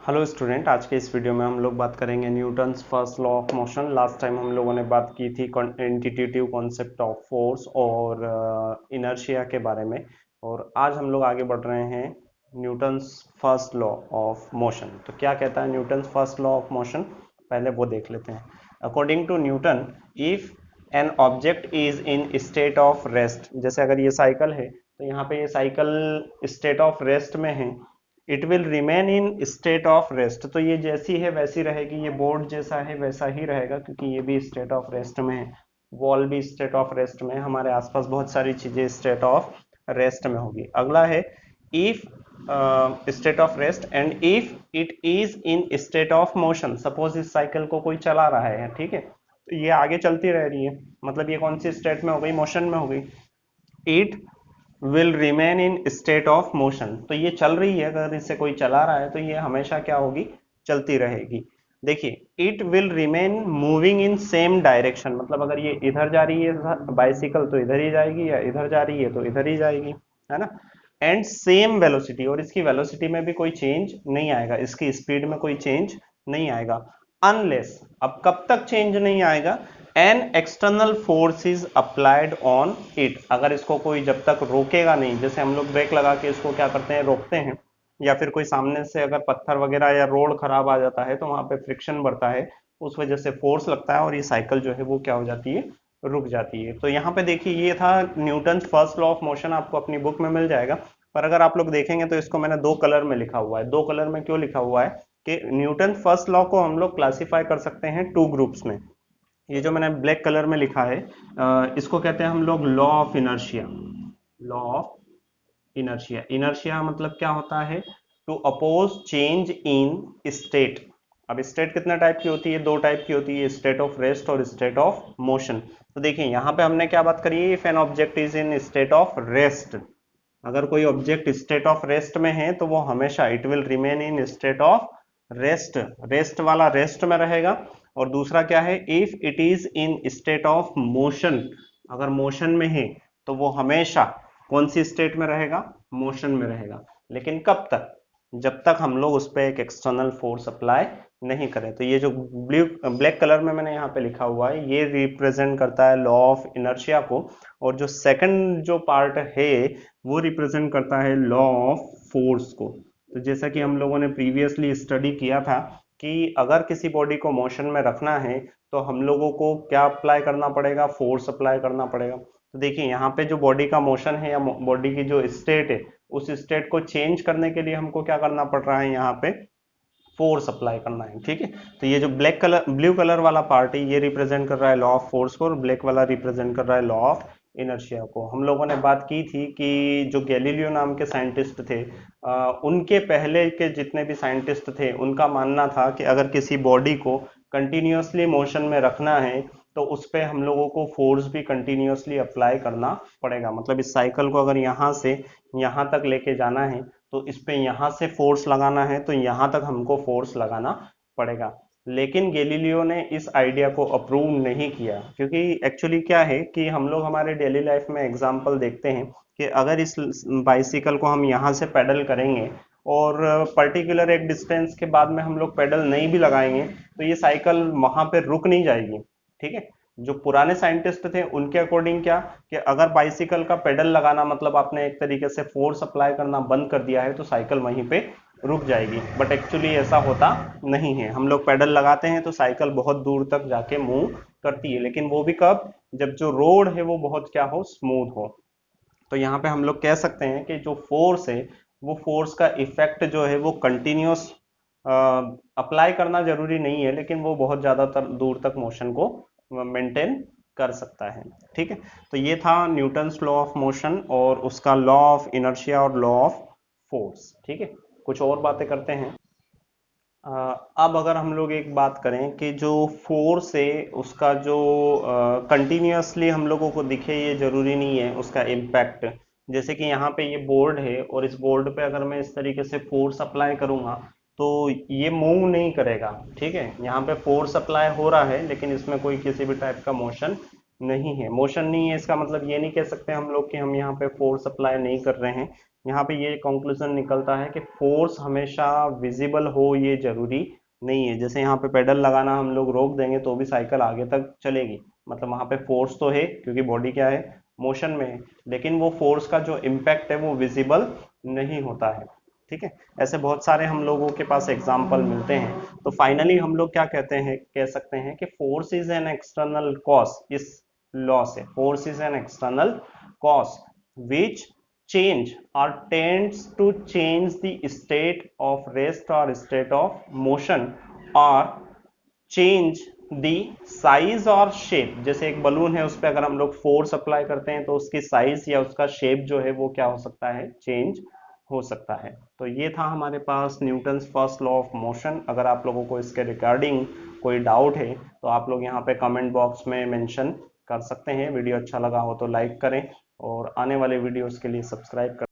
Hello student, आज के इस वीडियो में हम लोग बात करेंगे Newton's first law of motion. Last time हम लोगों ने बात की थी इंट्यूटिव कॉन्सेप्ट ऑफ फोर्स और इनर्शिया के बारे में, और आज हम लोग आगे बढ़ रहे हैं Newton's first law of motion. तो क्या कहता है Newton's first law of motion, पहले वो देख लेते हैं। According to Newton, if an object is in state of rest, जैसे अगर ये साइकिल है तो यहाँ पे ये साइकिल स्टेट ऑफ रेस्ट में है, it will remain in state of rest. तो ये जैसी है वैसी रहेगी, ये बोर्ड जैसा है वैसा ही रहेगा, क्योंकि ये भी स्टेट ऑफ रेस्ट में है, वॉल भी स्टेट ऑफ रेस्ट में है, हमारे आसपास बहुत सारी चीजें स्टेट ऑफ रेस्ट में होगी। अगला है if state of rest and if it is in state of motion. Suppose इस साइकिल को कोई चला रहा है, ठीक है, तो ये आगे चलती रह रही है, मतलब ये कौन सी स्टेट में हो गई? मोशन में हो गई। It will remain in state of motion, तो ये चल रही है, अगर इसे कोई चला रहा है तो ये हमेशा क्या होगी? चलती रहेगी। देखिए, it will remain moving in same direction, मतलब अगर ये इधर जा रही है बाइसिकल तो इधर ही जाएगी, या इधर जा रही है तो इधर ही जाएगी, है ना। एंड सेम वेलोसिटी, और इसकी वेलोसिटी में भी कोई चेंज नहीं आएगा, इसकी स्पीड में कोई चेंज नहीं आएगा। अनलेस, अब कब तक चेंज नहीं आएगा? An external force is applied on it, अगर इसको कोई जब तक रोकेगा नहीं, जैसे हम लोग ब्रेक लगा के इसको क्या करते हैं, रोकते हैं, या फिर कोई सामने से अगर पत्थर वगैरह या रोड खराब आ जाता है तो वहां पे फ्रिक्शन बढ़ता है, उस वजह से फोर्स लगता है और ये साइकिल जो है वो क्या हो जाती है? रुक जाती है। तो यहाँ पे देखिए, ये था Newton first law of motion, आपको अपनी बुक में मिल जाएगा। पर अगर आप लोग देखेंगे तो इसको मैंने दो कलर में लिखा हुआ है। दो कलर में क्यों लिखा हुआ है? कि न्यूटन फर्स्ट लॉ को हम लोग क्लासिफाई कर सकते हैं टू ग्रुप्स में। ये जो मैंने ब्लैक कलर में लिखा है, इसको कहते हैं हम लोग law of inertia. Law of inertia, inertia मतलब क्या होता है? To oppose change in state. अब स्टेट कितने टाइप की होती है? दो टाइप की होती है, स्टेट ऑफ रेस्ट और स्टेट ऑफ मोशन। तो देखिए, यहाँ पे हमने क्या बात करी है? If an object is in state of rest, अगर कोई ऑब्जेक्ट स्टेट ऑफ रेस्ट में है तो वो हमेशा it will remain in state of rest, rest वाला रेस्ट में रहेगा। और दूसरा क्या है? If it is in state of motion, अगर मोशन में है तो वो हमेशा कौन सी स्टेट में रहेगा? मोशन में रहेगा। लेकिन कब तक? जब तक हम लोग उस पर एक एक्सटर्नल फोर्स अप्लाई नहीं करें। तो ये जो ब्लू ब्लैक कलर में मैंने यहाँ पे लिखा हुआ है, ये रिप्रेजेंट करता है लॉ ऑफ इनर्शिया को, और जो सेकंड जो पार्ट है वो रिप्रेजेंट करता है लॉ ऑफ फोर्स को। तो जैसा कि हम लोगों ने प्रीवियसली स्टडी किया था कि अगर किसी बॉडी को मोशन में रखना है तो हम लोगों को क्या अप्लाई करना पड़ेगा? फोर्स अप्लाई करना पड़ेगा। तो देखिए, यहाँ पे जो बॉडी का मोशन है या बॉडी की जो स्टेट है, उस स्टेट को चेंज करने के लिए हमको क्या करना पड़ रहा है? यहाँ पे फोर्स अप्लाई करना है, ठीक है। तो ये जो ब्लैक कलर ब्लू कलर वाला पार्ट है, ये रिप्रेजेंट कर रहा है लॉ ऑफ फोर्स को, और ब्लैक वाला रिप्रेजेंट कर रहा है लॉ ऑफ इनर्शिया को। हम लोगों ने बात की थी कि जो गैलीलियो नाम के साइंटिस्ट थे, उनके पहले के जितने भी साइंटिस्ट थे, उनका मानना था कि अगर किसी बॉडी को कंटिन्यूअसली मोशन में रखना है तो उस पर हम लोगों को फोर्स भी कंटिन्यूअसली अप्लाई करना पड़ेगा। मतलब इस साइकिल को अगर यहाँ से यहाँ तक लेके जाना है तो इस पे यहाँ से फोर्स लगाना है तो यहाँ तक हमको फोर्स लगाना पड़ेगा। लेकिन गैलीलियो ने इस आइडिया को अप्रूव नहीं किया, क्योंकि एक्चुअली क्या है कि हम लोग हमारे डेली लाइफ में एग्जांपल देखते हैं कि अगर इस बाइसिकल को हम यहाँ से पेडल करेंगे और पर्टिकुलर एक डिस्टेंस के बाद में हम लोग पेडल नहीं भी लगाएंगे तो ये साइकिल वहां पे रुक नहीं जाएगी, ठीक है। जो पुराने साइंटिस्ट थे उनके अकॉर्डिंग क्या, कि अगर बाइसिकल का पेडल लगाना मतलब आपने एक तरीके से फोर्स अप्लाई करना बंद कर दिया है तो साइकिल वहीं पे रुक जाएगी। बट एक्चुअली ऐसा होता नहीं है, हम लोग पेडल लगाते हैं तो साइकिल बहुत दूर तक जाके मूव करती है, लेकिन वो भी कब? जब जो रोड है वो बहुत क्या हो? स्मूथ हो। तो यहाँ पे हम लोग कह सकते हैं कि जो फोर्स है, वो फोर्स का इफेक्ट जो है वो कंटिन्यूस अप्लाई करना जरूरी नहीं है, लेकिन वो बहुत ज्यादा दूर तक मोशन को मेंटेन कर सकता है, ठीक है। तो ये था न्यूटन्स लॉ ऑफ मोशन और उसका लॉ ऑफ इनर्शिया और लॉ ऑफ फोर्स, ठीक है। कुछ और बातें करते हैं। अब अगर हम लोग एक बात करें कि जो फोर्स है उसका जो कंटिन्यूअसली हम लोगों को दिखे, ये जरूरी नहीं है उसका इम्पैक्ट। जैसे कि यहाँ पे ये बोर्ड है और इस बोर्ड पे अगर मैं इस तरीके से फोर्स अप्लाई करूंगा तो ये मूव नहीं करेगा, ठीक है। यहाँ पे फोर्स अप्लाई हो रहा है लेकिन इसमें कोई किसी भी टाइप का मोशन नहीं है। मोशन नहीं है इसका मतलब ये नहीं कह सकते हम लोग कि हम यहाँ पे फोर्स अप्लाई नहीं कर रहे हैं, यहाँ पे ये कंक्लूजन निकलता है कि फोर्स हमेशा विजिबल हो ये जरूरी नहीं है। जैसे यहाँ पे पेडल लगाना हम लोग रोक देंगे तो भी साइकिल आगे तक चलेगी, मतलब वहाँ पे फोर्स तो है क्योंकि बॉडी क्या है, मोशन में है, लेकिन वो फोर्स का जो इम्पैक्ट है वो विजिबल नहीं होता है। ठीक है, ऐसे बहुत सारे हम लोगों के पास एग्जाम्पल मिलते हैं। तो फाइनली हम लोग क्या कहते हैं, कह सकते हैं कि force is an external cause, इस लॉ से force is an external cause which change or tends to change the state of rest or state of motion or change the size और shape। जैसे एक बलून है, उस पर अगर हम लोग फोर्स अप्लाई करते हैं तो उसकी साइज या उसका शेप जो है वो क्या हो सकता है, चेंज हो सकता है। तो ये था हमारे पास Newton's first law of motion. अगर आप लोगों को इसके रिगार्डिंग कोई डाउट है तो आप लोग यहाँ पे कमेंट बॉक्स में मेंशन कर सकते हैं। वीडियो अच्छा लगा हो तो लाइक करें और आने वाले वीडियोस के लिए सब्सक्राइब कर